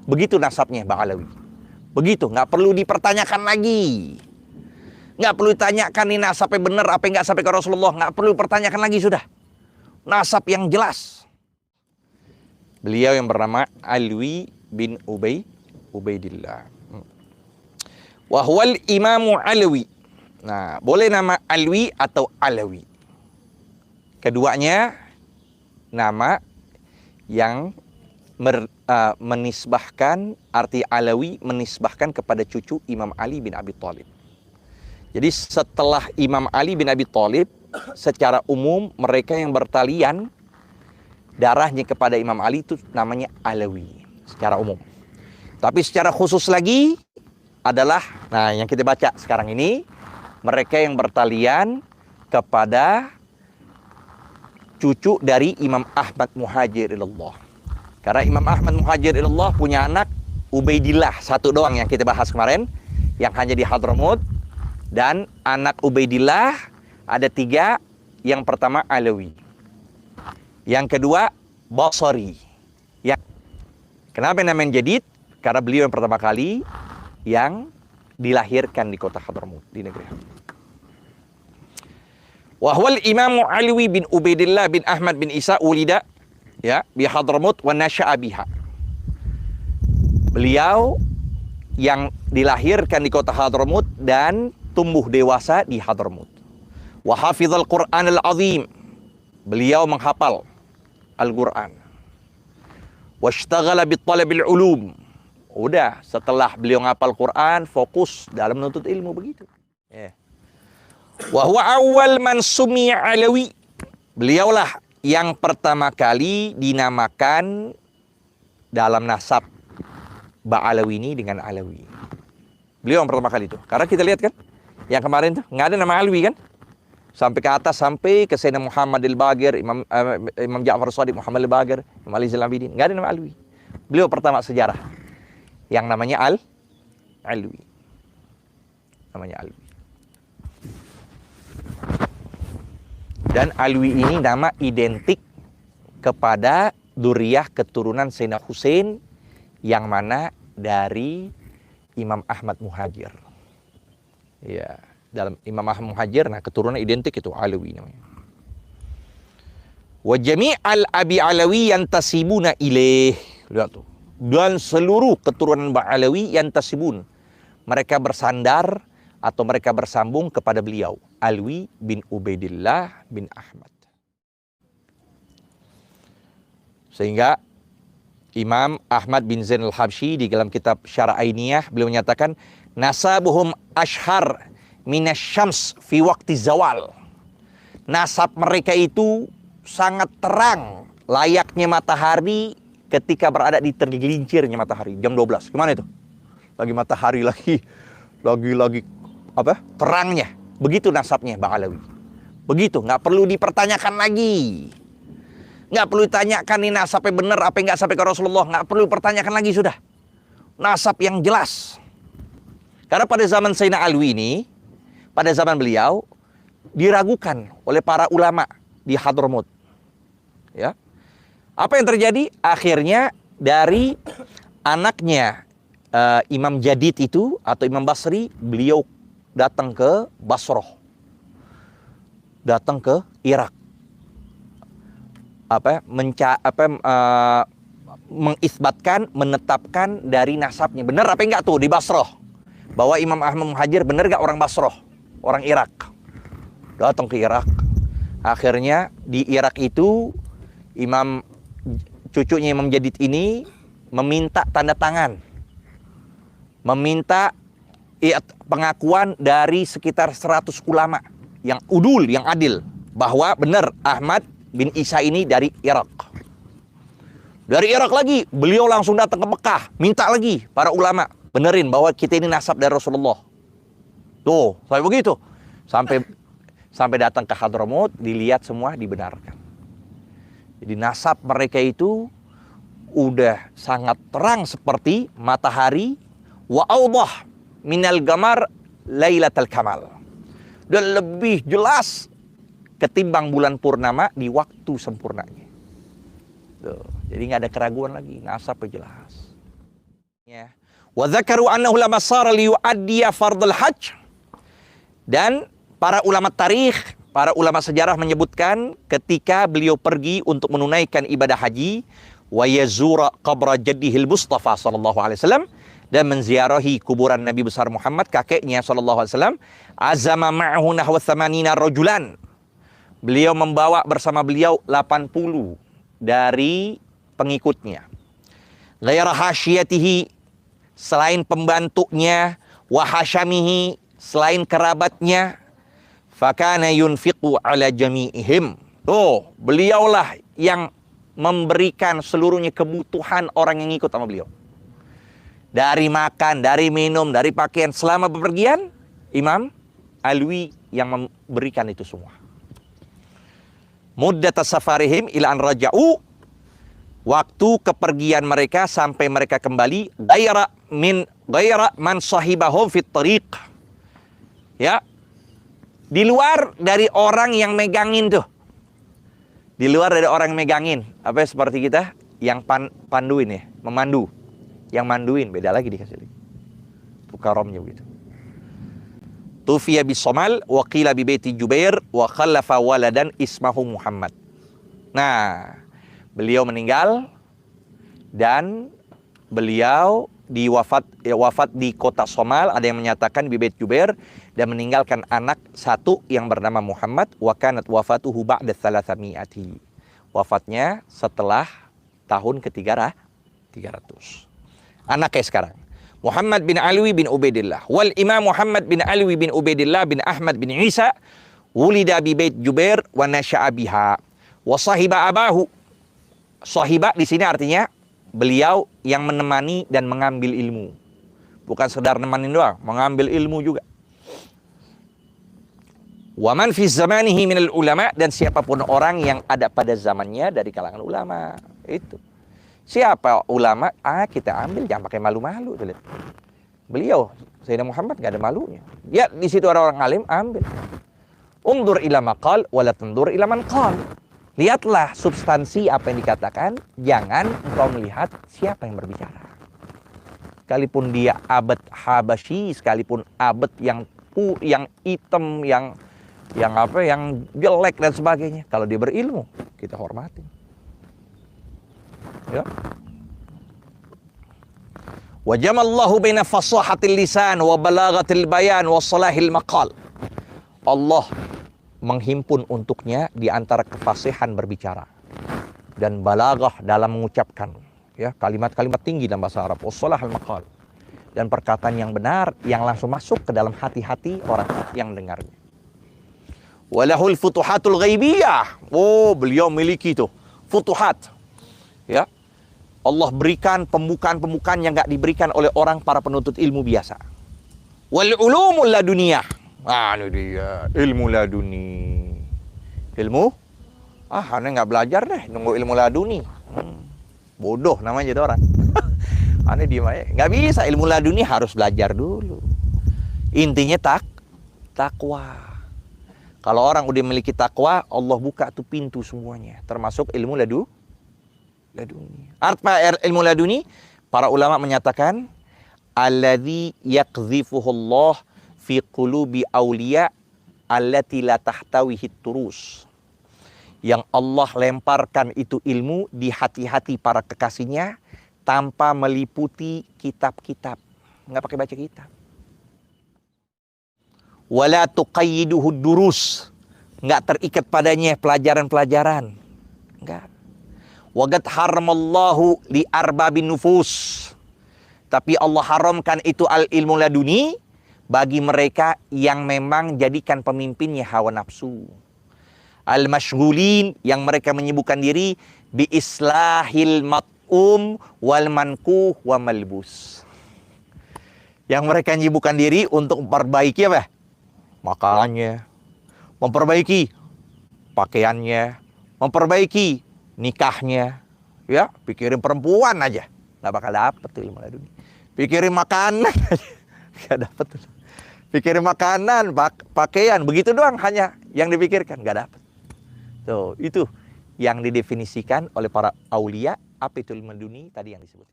Begitu nasabnya Ba'alawi. Begitu, nggak perlu dipertanyakan lagi. Nggak perlu ditanyakan ini nasabnya benar apa nggak sampai ke Rasulullah. Nggak perlu dipertanyakan lagi, sudah. Nasab yang jelas. Beliau yang bernama Alwi bin Ubaidillah. Wahwal imamu Alwi. Nah, boleh nama Alwi atau Alawi. Keduanya nama yang menisbahkan, arti Alawi menisbahkan kepada cucu Imam Ali bin Abi Thalib. Jadi setelah Imam Ali bin Abi Thalib, secara umum mereka yang bertalian darahnya kepada Imam Ali itu namanya Alawi secara umum. Tapi secara khusus lagi adalah, nah yang kita baca sekarang ini, mereka yang bertalian kepada cucu dari Imam Ahmad Muhajir ilallah. Karena Imam Ahmad Muhajir ilallah punya anak Ubaidillah, satu doang yang kita bahas kemarin, yang hanya di Hadramut. Dan anak Ubaidillah ada 3. Yang pertama Alawi, yang kedua Basri. Kenapa namanya Jadid? Karena beliau yang pertama kali yang dilahirkan di kota Hadramut, di negeri Hadramut. Wahwal imamu Alwi bin Ubaidillah bin Ahmad bin Isa ulida bi Hadramut wa nasya'a biha. Beliau yang dilahirkan di kota Hadramut dan tumbuh dewasa di Hadramut. Wa hafizal Qur'an al-azim. Beliau menghafal Al-Qur'an. Washtaghala bitalabil ulum. Udah, setelah beliau ngapal Quran, fokus dalam menuntut ilmu, begitu. Wa huwa awwal man sumiya Alawi. Beliaulah yang pertama kali dinamakan dalam nasab Ba'alawi ini dengan Alawi. Beliau yang pertama kali itu. Karena kita lihat kan, yang kemarin tuh nggak ada nama Alwi kan? Sampai ke atas, sampai ke Sayyidina Muhammad al-Baqir, Imam Ja'far Shadiq, Muhammad al-Baqir, Imam Ali Zainal-Abidin. Nggak ada nama Alwi. Beliau pertama sejarah yang namanya Alwi. Namanya Alwi. Dan Alwi ini nama identik kepada duriyah keturunan Sayyidina Husain, yang mana dari Imam Ahmad Muhajir. Ya, dalam Imam Ahmad Muhajir, nah keturunan identik itu Alawi namanya. Wa jami'al abi Alawi yantasibuna ilaih. Lihat tuh. Dan seluruh keturunan Ba'alawi yantasibun, mereka bersandar atau mereka bersambung kepada beliau, Alwi bin Ubaidillah bin Ahmad. Sehingga Imam Ahmad bin Zain al-Habsyi di dalam kitab Syarah Ainiyah, beliau menyatakan nasabuhum ashhar minasyams fi waqti zawal. Nasab mereka itu sangat terang, layaknya matahari ketika berada di tergelincirnya matahari jam 12. Gimana itu? Lagi matahari lagi apa? Terangnya. Begitu nasabnya Ba'alawi. Begitu, nggak perlu dipertanyakan lagi. Nggak perlu ditanyakan ini nasabnya benar apa nggak sampai ke Rasulullah. Nggak perlu dipertanyakan lagi, sudah. Nasab yang jelas. Karena pada zaman Sayyidina Alwi ini, pada zaman beliau, diragukan oleh para ulama di Hadramut. Ya. Apa yang terjadi? Akhirnya dari anaknya Imam Jadid itu, atau Imam Basri, beliau datang ke Basrah. Datang ke Irak. Mengisbatkan, menetapkan dari nasabnya. Benar apa enggak tuh di Basrah? Bahwa Imam Ahmad Muhajir benar enggak orang Basrah? Orang Irak. Datang ke Irak. Akhirnya di Irak itu cucunya Imam Jadid ini meminta tanda tangan. Meminta pengakuan dari sekitar 100 ulama yang udul, yang adil, bahwa benar Ahmad bin Isa ini dari Irak. Dari Irak lagi, beliau langsung datang ke Mekah, minta lagi para ulama benerin bahwa kita ini nasab dari Rasulullah. Tuh, sampai begitu. Sampai datang ke Hadramut, dilihat semua, dibenarkan. Jadi nasab mereka itu udah sangat terang seperti matahari, wa awdah minal gamar lailatul kamal. Dan lebih jelas ketimbang bulan purnama di waktu sempurnanya. Tuh, jadi nggak ada keraguan lagi, nasabnya jelas. Ya. Wa dzakaru annahu lama sara liyu'addiya fardhal hajj. Dan para ulama tarikh, para ulama sejarah menyebutkan ketika beliau pergi untuk menunaikan ibadah haji, wa yazura qabra jaddihil Mustafa sallallahu alaihi wasallam, dan menziarahi kuburan Nabi besar Muhammad, kakeknya sallallahu alaihi wasallam, azama ma'ahu nahwa 80 rajulan. Beliau membawa bersama beliau 80 dari pengikutnya. Ghaira hasyiyatihi, selain pembantunya, wa hasyamihi, selain kerabatnya, fakana yunfiqu ala jami'ihim. Tuh, beliaulah yang memberikan seluruhnya kebutuhan orang yang ikut sama beliau. Dari makan, dari minum, dari pakaian. Selama bepergian, Imam Alwi yang memberikan itu semua. Muddat safarihim ila an raja'u, waktu kepergian mereka sampai mereka kembali, ghaira man sahibahum fit tariq. Ya. Di luar dari orang yang megangin tuh. Di luar dari orang yang megangin. Apa ya, seperti kita yang panduin ya, memandu. Yang manduin beda lagi dikasih lagi. Itu karamnya begitu. Tufiya bisomal wa qila bi baiti Jubair wa khallafa waladan ismahu Muhammad. Nah, beliau meninggal dan beliau wafat di kota Somal. Ada yang menyatakan bi bait Jubair, dan meninggalkan anak satu yang bernama Muhammad. Wa kanat wafatuhu ba'da 300. Wafatnya setelah tahun ke-300. Anak kayak sekarang. Muhammad bin Alwi bin Ubaidillah. Wal Imam Muhammad bin Alwi bin Ubaidillah bin Ahmad bin Isa wulida bi bait Jubair wa nasya'a biha. Wa sahiba abahu. Sahiba di sini artinya beliau yang menemani dan mengambil ilmu. Bukan sekedar nemanin doang, mengambil ilmu juga. Wa man fi zamanihi minal ulama, dan siapapun orang yang ada pada zamannya dari kalangan ulama. Itu. Siapa ulama? Kita ambil, jangan pakai malu-malu. Beliau, Sayyidina Muhammad, gak ada malunya. Ya, di situ ada orang alim, ambil. Undur ila maqal, wala tundur ila man qal. Lihatlah substansi apa yang dikatakan, jangan engkau melihat siapa yang berbicara. Sekalipun dia abad Habasyi, sekalipun abad yang hitam, yang jelek dan sebagainya. Kalau dia berilmu, kita hormatin. Ya. Wa jamallahu baina fasahatil lisan wa balaghatil bayan wa salahil maqal. Allah menghimpun untuknya di antara kefasihan berbicara dan balaghah dalam mengucapkan, ya, kalimat-kalimat tinggi dalam bahasa Arab, wa salahil maqal, dan perkataan yang benar yang langsung masuk ke dalam hati-hati orang yang dengarnya. Walahul futuhatul ghaibiyah. Oh, beliau miliki itu futuhat. Ya. Allah berikan pembukaan-pembukaan yang enggak diberikan oleh orang para penuntut ilmu biasa. Wal ulumul laduniyah. Ini dia, ilmu laduni. Ilmu? Aneh enggak belajar deh, nunggu ilmu laduni. Bodoh namanya jadi orang. Aneh diem aja. Enggak bisa, ilmu laduni harus belajar dulu. Intinya takwa. Kalau orang udah memiliki takwa, Allah buka tuh pintu semuanya, termasuk ilmu laduni. Arti ilmu laduni, para ulama menyatakan, alladzi yaqdhifuhu Allah fi qulubi awliya allati la tahtawihi turus. Yang Allah lemparkan itu ilmu di hati-hati para kekasihnya tanpa meliputi kitab-kitab. Enggak pakai baca kitab. Wala tuqayyiduhu durus. Enggak terikat padanya pelajaran-pelajaran. Enggak. Waqad haramallahu li arbabin nufus. Tapi Allah haramkan itu al-ilmu laduni bagi mereka yang memang jadikan pemimpinnya hawa nafsu. Al-mashghulin, yang mereka menyibukkan diri bi islahil mat'um wal mankuh wa malbus. Yang mereka menyibukkan diri untuk memperbaiki apa? Makanannya, memperbaiki pakaiannya, memperbaiki nikahnya, ya, pikirin perempuan aja, nggak bakal dapet tuh ilmu laduni. Pikirin makanan aja, nggak dapet tuh. Pikirin makanan, pakaian, begitu doang hanya yang dipikirkan, nggak dapet. Tuh, itu yang didefinisikan oleh para aulia, apa itu ilmu laduni tadi yang disebut.